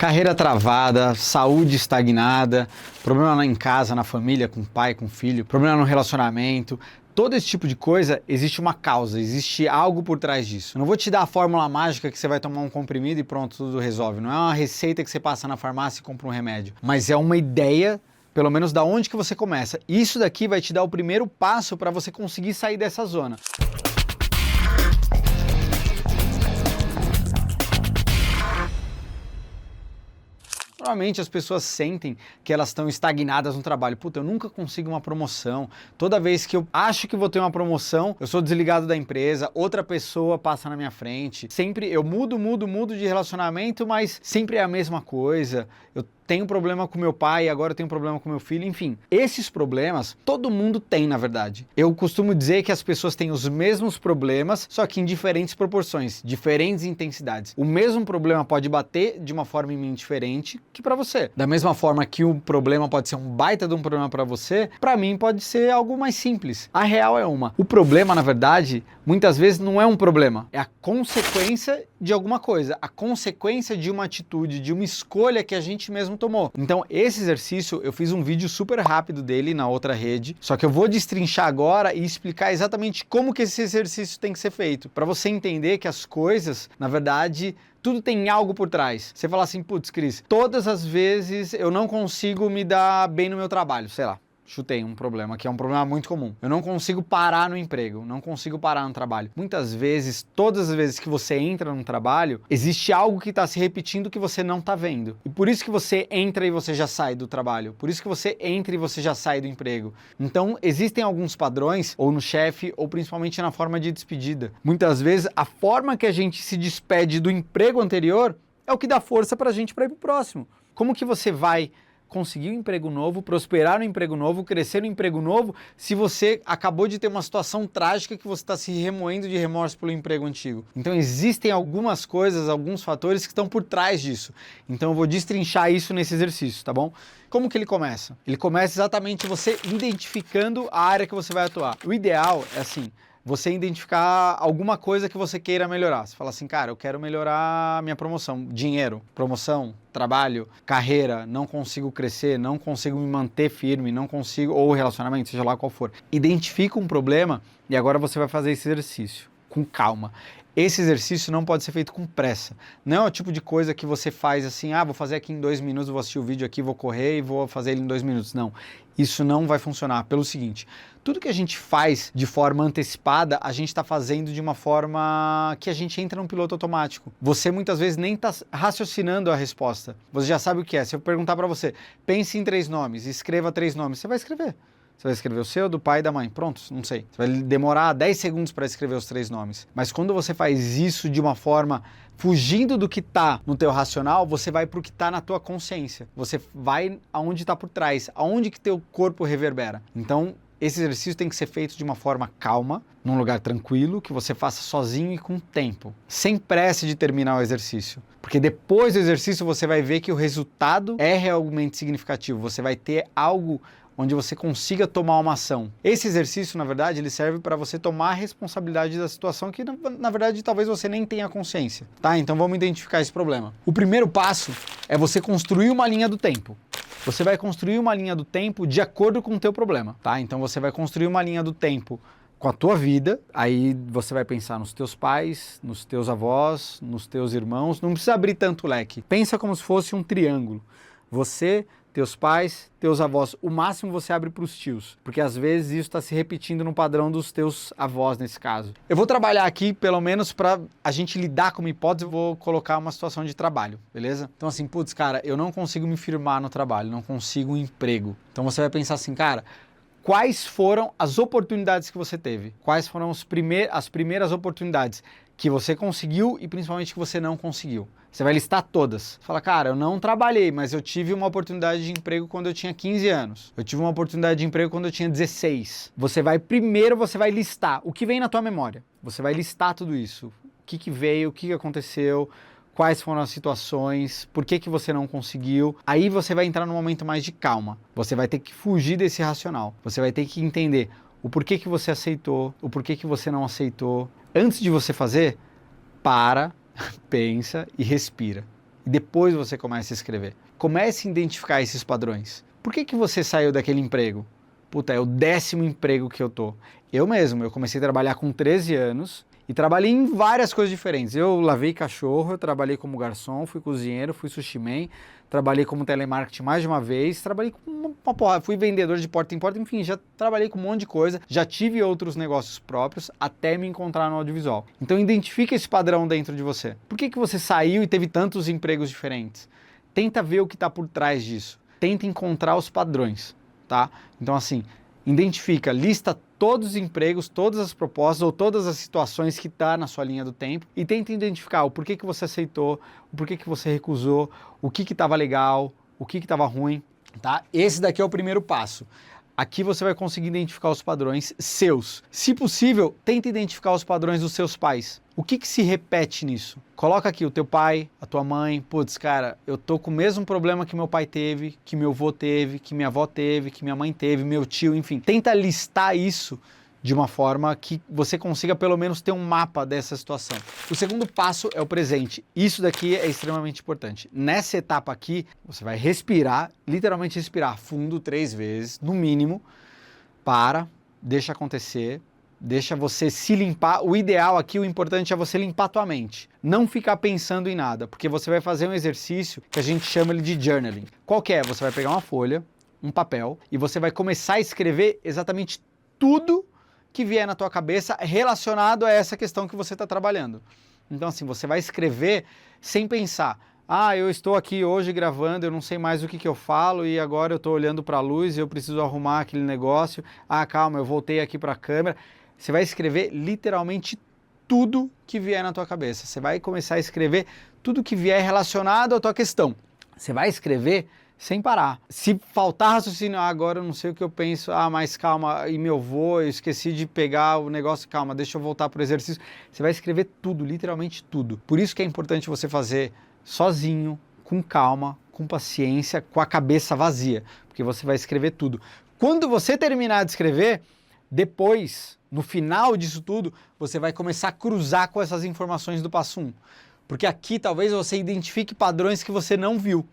Carreira travada, saúde estagnada, problema em casa, na família, com o pai, com o filho, problema no relacionamento. Todo esse tipo de coisa, existe uma causa, existe algo por trás disso. Eu não vou te dar a fórmula mágica que você vai tomar um comprimido e pronto, tudo resolve. Não é uma receita que você passa na farmácia e compra um remédio. Mas é uma ideia, pelo menos da onde que você começa. Isso daqui vai te dar o primeiro passo para você conseguir sair dessa zona. Normalmente as pessoas sentem que elas estão estagnadas no trabalho. Puta, eu nunca consigo uma promoção. Toda vez que eu acho que vou ter uma promoção, eu sou desligado da empresa, outra pessoa passa na minha frente. Sempre eu mudo de relacionamento, mas sempre é a mesma coisa. Eu tenho problema com meu pai, agora eu tenho problema com meu filho, enfim. Esses problemas todo mundo tem, na verdade. Eu costumo dizer que as pessoas têm os mesmos problemas, só que em diferentes proporções, diferentes intensidades. O mesmo problema pode bater de uma forma em mim diferente que para você. Da mesma forma que um problema pode ser um baita de um problema para você, para mim pode ser algo mais simples. A real é uma. O problema, na verdade, muitas vezes não é um problema, é a consequência de alguma coisa, a consequência de uma atitude, de uma escolha que a gente mesmo tomou. Então, esse exercício, eu fiz um vídeo super rápido dele na outra rede, só que eu vou destrinchar agora e explicar exatamente como que esse exercício tem que ser feito, para você entender que as coisas, na verdade, tudo tem algo por trás. Você fala assim, putz, Cris, todas as vezes eu não consigo me dar bem no meu trabalho, sei lá. Chutei um problema, que é um problema muito comum. Eu não consigo parar no emprego, não consigo parar no trabalho. Muitas vezes, todas as vezes que você entra num trabalho, existe algo que está se repetindo que você não está vendo. E por isso que você entra e você já sai do trabalho. Por isso que você entra e você já sai do emprego. Então, existem alguns padrões, ou no chefe, ou principalmente na forma de despedida. Muitas vezes, a forma que a gente se despede do emprego anterior é o que dá força para a gente para ir para o próximo. Como que você vai conseguir um emprego novo, prosperar no emprego novo, crescer no emprego novo, se você acabou de ter uma situação trágica que você está se remoendo de remorso pelo emprego antigo? Então existem algumas coisas, alguns fatores que estão por trás disso. Então eu vou destrinchar isso nesse exercício, tá bom? Como que ele começa? Ele começa exatamente você identificando a área que você vai atuar. O ideal é assim, você identificar alguma coisa que você queira melhorar. Você fala assim, cara, eu quero melhorar minha promoção, dinheiro, promoção, trabalho, carreira, não consigo crescer, não consigo me manter firme, não consigo, ou relacionamento, seja lá qual for. Identifica um problema e agora você vai fazer esse exercício com calma. Esse exercício não pode ser feito com pressa. Não é o tipo de coisa que você faz assim, vou fazer aqui em 2 minutos, vou assistir o vídeo aqui, vou correr e vou fazer ele em 2 minutos. Não, isso não vai funcionar pelo seguinte, tudo que a gente faz de forma antecipada, a gente está fazendo de uma forma que a gente entra num piloto automático. Você muitas vezes nem está raciocinando a resposta. Você já sabe o que é. Se eu perguntar para você, pense em 3 nomes, escreva 3 nomes, você vai escrever. Você vai escrever o seu, do pai e da mãe. Pronto, não sei. Você vai demorar 10 segundos para escrever os 3 nomes. Mas quando você faz isso de uma forma fugindo do que está no teu racional, você vai para o que está na tua consciência. Você vai aonde está por trás, aonde que teu corpo reverbera. Então, esse exercício tem que ser feito de uma forma calma, num lugar tranquilo, que você faça sozinho e com tempo. Sem pressa de terminar o exercício. Porque depois do exercício você vai ver que o resultado é realmente significativo. Você vai ter algo onde você consiga tomar uma ação. Esse exercício, na verdade, ele serve para você tomar a responsabilidade da situação que, na verdade, talvez você nem tenha consciência, tá? Então vamos identificar esse problema. O primeiro passo é você construir uma linha do tempo. Você vai construir uma linha do tempo de acordo com o teu problema, tá? Então você vai construir uma linha do tempo com a tua vida, aí você vai pensar nos teus pais, nos teus avós, nos teus irmãos, não precisa abrir tanto leque. Pensa como se fosse um triângulo. Você, teus pais, teus avós, o máximo você abre para os tios, porque às vezes isso está se repetindo no padrão dos teus avós nesse caso. Eu vou trabalhar aqui, pelo menos para a gente lidar com uma hipótese, eu vou colocar uma situação de trabalho, beleza? Então assim, putz, cara, eu não consigo me firmar no trabalho, não consigo um emprego. Então você vai pensar assim, cara, quais foram as oportunidades que você teve? Quais foram as primeiras oportunidades que você conseguiu e principalmente que você não conseguiu? Você vai listar todas. Você fala, cara, eu não trabalhei, mas eu tive uma oportunidade de emprego quando eu tinha 15 anos. Eu tive uma oportunidade de emprego quando eu tinha 16. Primeiro você vai listar o que vem na tua memória. Você vai listar tudo isso. O que veio, o que aconteceu, quais foram as situações, por que você não conseguiu. Aí você vai entrar num momento mais de calma. Você vai ter que fugir desse racional. Você vai ter que entender o porquê que você aceitou, o porquê que você não aceitou. Antes de você fazer, para, pensa e respira. e depois você começa a escrever. Comece a identificar esses padrões. Por que você saiu daquele emprego? Puta, é o 10º emprego que eu tô. Eu mesmo, eu comecei a trabalhar com 13 anos e trabalhei em várias coisas diferentes. Eu lavei cachorro, eu trabalhei como garçom, fui cozinheiro, fui sushi man, trabalhei como telemarketing mais de uma vez, trabalhei com uma porrada, fui vendedor de porta em porta, enfim, já trabalhei com um monte de coisa, já tive outros negócios próprios até me encontrar no audiovisual. Então identifica esse padrão dentro de você. Por que você saiu e teve tantos empregos diferentes? Tenta ver o que está por trás disso. Tenta encontrar os padrões, tá? Então assim, identifica, lista todos os empregos, todas as propostas ou todas as situações que está na sua linha do tempo e tenta identificar o porquê que você aceitou, o porquê que você recusou, o que estava legal, o que estava ruim, tá? Esse daqui é o primeiro passo. Aqui você vai conseguir identificar os padrões seus. Se possível, tenta identificar os padrões dos seus pais. O que se repete nisso? Coloca aqui o teu pai, a tua mãe. Putz, cara, eu tô com o mesmo problema que meu pai teve, que meu avô teve, que minha avó teve, que minha mãe teve, meu tio, enfim. Tenta listar isso de uma forma que você consiga pelo menos ter um mapa dessa situação. O segundo passo é o presente. Isso daqui é extremamente importante. Nessa etapa aqui, você vai respirar, literalmente respirar fundo 3 vezes, no mínimo. Deixa acontecer, deixa você se limpar. O ideal aqui, o importante é você limpar a tua mente. Não ficar pensando em nada, porque você vai fazer um exercício que a gente chama ele de journaling. Qual que é? Você vai pegar uma folha, um papel, e você vai começar a escrever exatamente tudo que vier na tua cabeça relacionado a essa questão que você está trabalhando. Então assim, você vai escrever sem pensar, eu estou aqui hoje gravando, eu não sei mais o que eu falo e agora eu estou olhando para a luz e eu preciso arrumar aquele negócio, calma, eu voltei aqui para a câmera. Você vai escrever literalmente tudo que vier na tua cabeça. Você vai começar a escrever tudo que vier relacionado à tua questão. Você vai escrever sem parar. Se faltar raciocínio, agora eu não sei o que eu penso, mas calma, e meu avô, eu esqueci de pegar o negócio, calma, deixa eu voltar para o exercício. Você vai escrever tudo, literalmente tudo. Por isso que é importante você fazer sozinho, com calma, com paciência, com a cabeça vazia, porque você vai escrever tudo. Quando você terminar de escrever, depois, no final disso tudo, você vai começar a cruzar com essas informações do passo 1. Porque aqui talvez você identifique padrões que você não viu.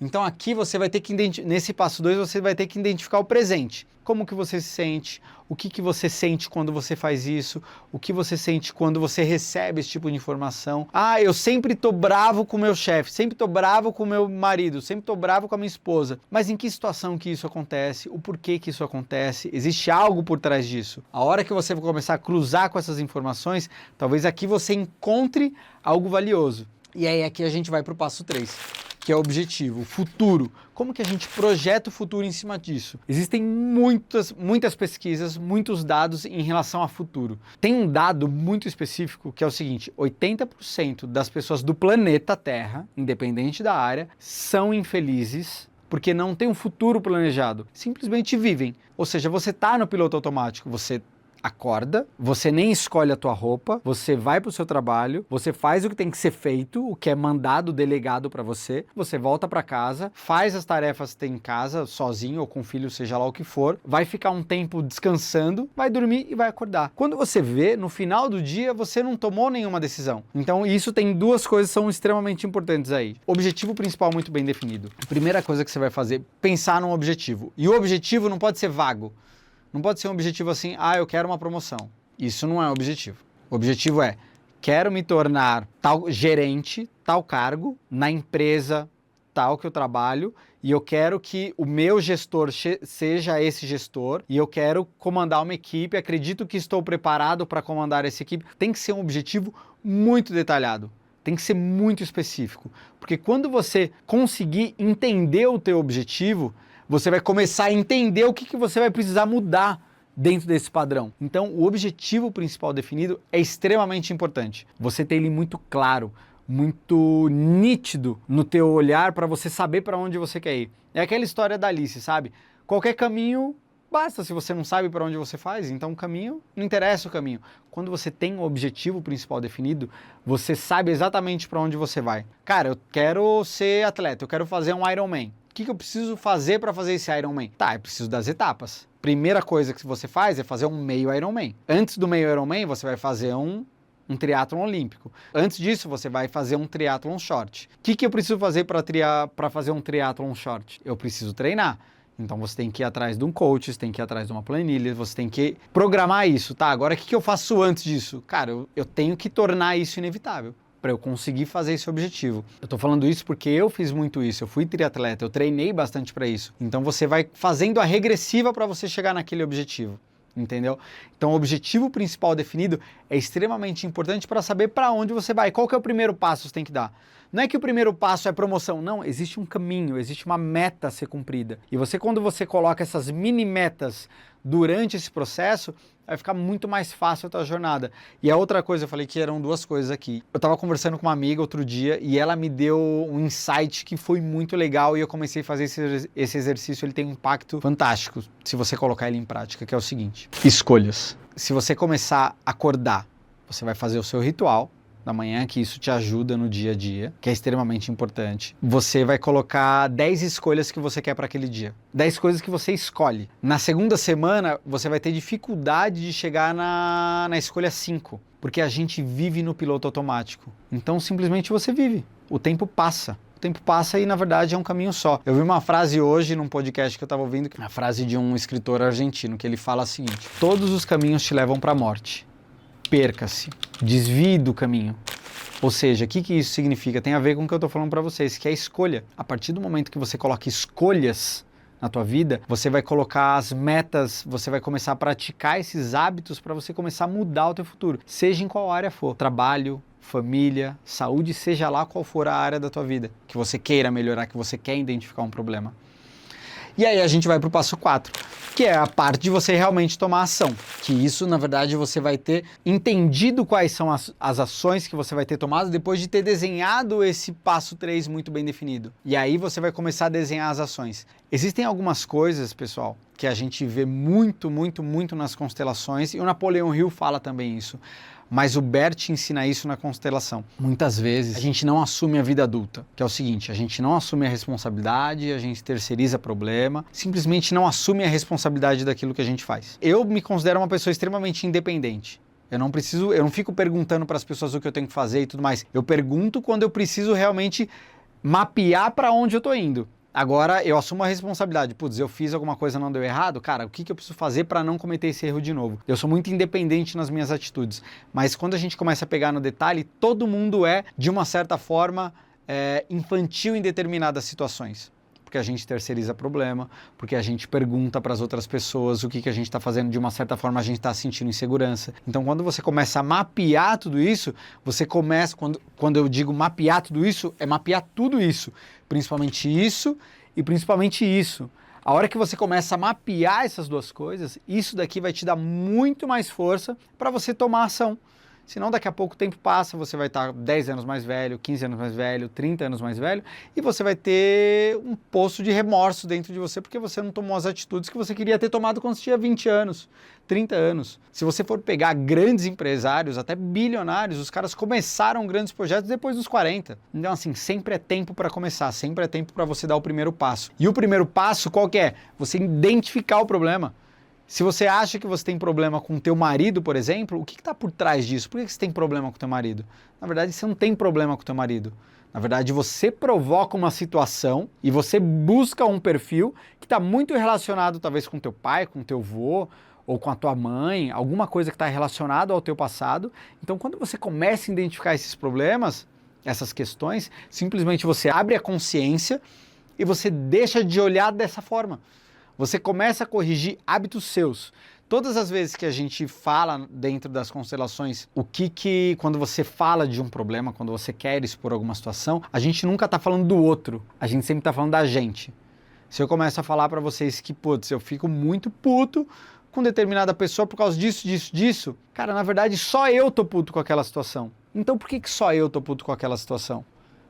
Então aqui você vai ter que, nesse passo 2, você vai ter que identificar o presente. Como que você se sente, o que você sente quando você faz isso, o que você sente quando você recebe esse tipo de informação. Eu sempre tô bravo com o meu chefe, sempre tô bravo com o meu marido, sempre tô bravo com a minha esposa. Mas em que situação que isso acontece? O porquê que isso acontece? Existe algo por trás disso? A hora que você vai começar a cruzar com essas informações, talvez aqui você encontre algo valioso. E aí aqui a gente vai para o passo 3. Que é o objetivo, o futuro. Como que a gente projeta o futuro em cima disso? Existem muitas pesquisas, muitos dados em relação a futuro. Tem um dado muito específico que é o seguinte, 80% das pessoas do planeta Terra, independente da área, são infelizes porque não tem um futuro planejado. Simplesmente vivem. Ou seja, você está no piloto automático, você acorda, você nem escolhe a tua roupa, você vai para o seu trabalho, você faz o que tem que ser feito, o que é mandado, delegado para você volta para casa, faz as tarefas que tem em casa, sozinho ou com o filho, seja lá o que for, vai ficar um tempo descansando, vai dormir e vai acordar. Quando você vê, no final do dia, você não tomou nenhuma decisão. Então isso tem 2 coisas que são extremamente importantes aí. Objetivo principal muito bem definido. A primeira coisa que você vai fazer, pensar num objetivo. E o objetivo não pode ser vago. Não pode ser um objetivo assim, eu quero uma promoção. Isso não é um objetivo. O objetivo é, quero me tornar tal gerente, tal cargo, na empresa tal que eu trabalho, e eu quero que o meu gestor seja esse gestor, e eu quero comandar uma equipe, acredito que estou preparado para comandar essa equipe. Tem que ser um objetivo muito detalhado. Tem que ser muito específico. Porque quando você conseguir entender o teu objetivo, você vai começar a entender o que você vai precisar mudar dentro desse padrão. Então, o objetivo principal definido é extremamente importante. Você ter ele muito claro, muito nítido no teu olhar para você saber para onde você quer ir. É aquela história da Alice, sabe? Qualquer caminho basta, se você não sabe para onde você faz, então o caminho, não interessa o caminho. Quando você tem o objetivo principal definido, você sabe exatamente para onde você vai. Cara, eu quero ser atleta, eu quero fazer um Ironman. O que eu preciso fazer para fazer esse Ironman? Eu preciso das etapas. Primeira coisa que você faz é fazer um meio Ironman. Antes do meio Ironman, você vai fazer um um triatlon olímpico. Antes disso, você vai fazer um triatlon short. O que eu preciso fazer para fazer um triatlon short? Eu preciso treinar. Então você tem que ir atrás de um coach, você tem que ir atrás de uma planilha, você tem que programar isso, tá? Agora o que eu faço antes disso? Cara, eu tenho que tornar isso inevitável para eu conseguir fazer esse objetivo. Eu tô falando isso porque eu fiz muito isso, eu fui triatleta, eu treinei bastante para isso. Então você vai fazendo a regressiva para você chegar naquele objetivo. Entendeu? Então o objetivo principal definido é extremamente importante para saber para onde você vai. Qual que é o primeiro passo que você tem que dar? Não é que o primeiro passo é promoção, não, existe um caminho, existe uma meta a ser cumprida. E você, quando você coloca essas mini metas durante esse processo, vai ficar muito mais fácil a tua jornada. E a outra coisa, eu falei que eram duas coisas aqui. Eu estava conversando com uma amiga outro dia e ela me deu um insight que foi muito legal e eu comecei a fazer esse exercício, ele tem um impacto fantástico se você colocar ele em prática, que é o seguinte: escolhas. Se você começar a acordar, você vai fazer o seu ritual da manhã, que isso te ajuda no dia a dia, que é extremamente importante. Você vai colocar 10 escolhas que você quer para aquele dia. 10 coisas que você escolhe. Na segunda semana, você vai ter dificuldade de chegar na escolha 5, porque a gente vive no piloto automático. Então, simplesmente você vive. O tempo passa. O tempo passa e, na verdade, é um caminho só. Eu vi uma frase hoje num podcast que eu estava ouvindo, a frase de um escritor argentino, que ele fala o seguinte: todos os caminhos te levam para a morte. Perca-se, desvie do caminho. Ou seja, o que isso significa? Tem a ver com o que eu estou falando para vocês, que é a escolha. A partir do momento que você coloca escolhas na tua vida, você vai colocar as metas, você vai começar a praticar esses hábitos para você começar a mudar o teu futuro, seja em qual área for. Trabalho, família, saúde, seja lá qual for a área da tua vida, que você queira melhorar, que você quer identificar um problema. E aí a gente vai para o passo 4, que é a parte de você realmente tomar ação. Que isso, na verdade, você vai ter entendido quais são as ações que você vai ter tomado depois de ter desenhado esse passo 3 muito bem definido. E aí você vai começar a desenhar as ações. Existem algumas coisas, pessoal, que a gente vê muito nas constelações, e o Napoleão Hill fala também isso. Mas o Bert ensina isso na constelação. Muitas vezes a gente não assume a vida adulta, que é o seguinte: a gente não assume a responsabilidade, a gente terceiriza problema, simplesmente não assume a responsabilidade daquilo que a gente faz. Eu me considero uma pessoa extremamente independente. Eu não fico perguntando para as pessoas o que eu tenho que fazer e tudo mais. Eu pergunto quando eu preciso realmente mapear para onde eu estou indo. Agora, eu assumo a responsabilidade. Putz, eu fiz alguma coisa, não deu errado? Cara, o que eu preciso fazer para não cometer esse erro de novo? Eu sou muito independente nas minhas atitudes. Mas quando a gente começa a pegar no detalhe, todo mundo é, de uma certa forma, infantil em determinadas situações. Porque a gente terceiriza problema, porque a gente pergunta para as outras pessoas o que a gente está fazendo, de uma certa forma a gente está sentindo insegurança. Então, quando você começa a mapear tudo isso, você começa, quando eu digo mapear tudo isso, é mapear tudo isso, principalmente isso e principalmente isso. A hora que você começa a mapear essas duas coisas, isso daqui vai te dar muito mais força para você tomar ação. Senão daqui a pouco o tempo passa, você vai estar 10 anos mais velho, 15 anos mais velho, 30 anos mais velho, e você vai ter um poço de remorso dentro de você porque você não tomou as atitudes que você queria ter tomado quando você tinha 20 anos, 30 anos. Se você for pegar grandes empresários, até bilionários, os caras começaram grandes projetos depois dos 40. Então, assim, sempre é tempo para começar, sempre é tempo para você dar o primeiro passo. E o primeiro passo qual que é? Você identificar o problema. Se você acha que você tem problema com o teu marido, por exemplo, o que está por trás disso? Por que você tem problema com o teu marido? Na verdade, você não tem problema com o teu marido. Na verdade, você provoca uma situação e você busca um perfil que está muito relacionado, talvez, com o teu pai, com o teu avô, ou com a tua mãe, alguma coisa que está relacionada ao teu passado. Então, quando você começa a identificar esses problemas, essas questões, simplesmente você abre a consciência e você deixa de olhar dessa forma. Você começa a corrigir hábitos seus. Todas as vezes que a gente fala dentro das constelações, quando você fala de um problema, quando você quer expor alguma situação, a gente nunca está falando do outro, a gente sempre está falando da gente. Se eu começo a falar para vocês que, putz, eu fico muito puto com determinada pessoa por causa disso, cara, na verdade só eu tô puto com aquela situação. Então por que só eu tô puto com aquela situação?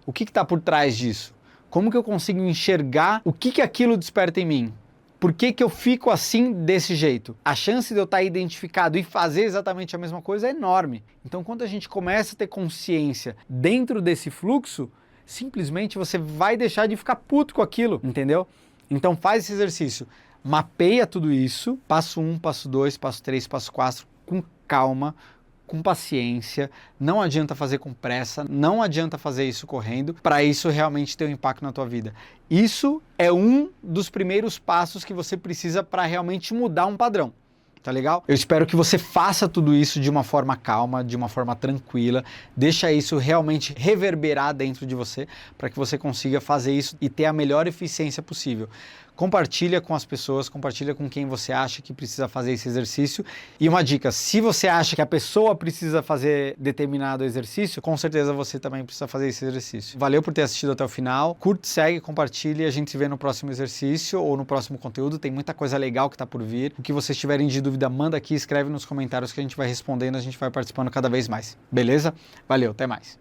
O que está por trás disso? Como que eu consigo enxergar o que aquilo desperta em mim? Por que eu fico assim, desse jeito? A chance de eu estar identificado e fazer exatamente a mesma coisa é enorme. Então, quando a gente começa a ter consciência dentro desse fluxo, simplesmente você vai deixar de ficar puto com aquilo, entendeu? Então, faz esse exercício. Mapeia tudo isso, passo 1, passo 2, passo 3, passo 4, com calma, com paciência, não adianta fazer com pressa, não adianta fazer isso correndo, para isso realmente ter um impacto na tua vida. Isso é um dos primeiros passos que você precisa para realmente mudar um padrão. Tá legal? Eu espero que você faça tudo isso de uma forma calma, de uma forma tranquila, deixa isso realmente reverberar dentro de você, para que você consiga fazer isso e ter a melhor eficiência possível. Compartilha com as pessoas, compartilha com quem você acha que precisa fazer esse exercício. E uma dica, se você acha que a pessoa precisa fazer determinado exercício, com certeza você também precisa fazer esse exercício. Valeu por ter assistido até o final. Curte, segue, compartilha e a gente se vê no próximo exercício ou no próximo conteúdo. Tem muita coisa legal que tá por vir. O que vocês tiverem de dúvida, manda aqui, escreve nos comentários que a gente vai respondendo, a gente vai participando cada vez mais. Beleza? Valeu, até mais.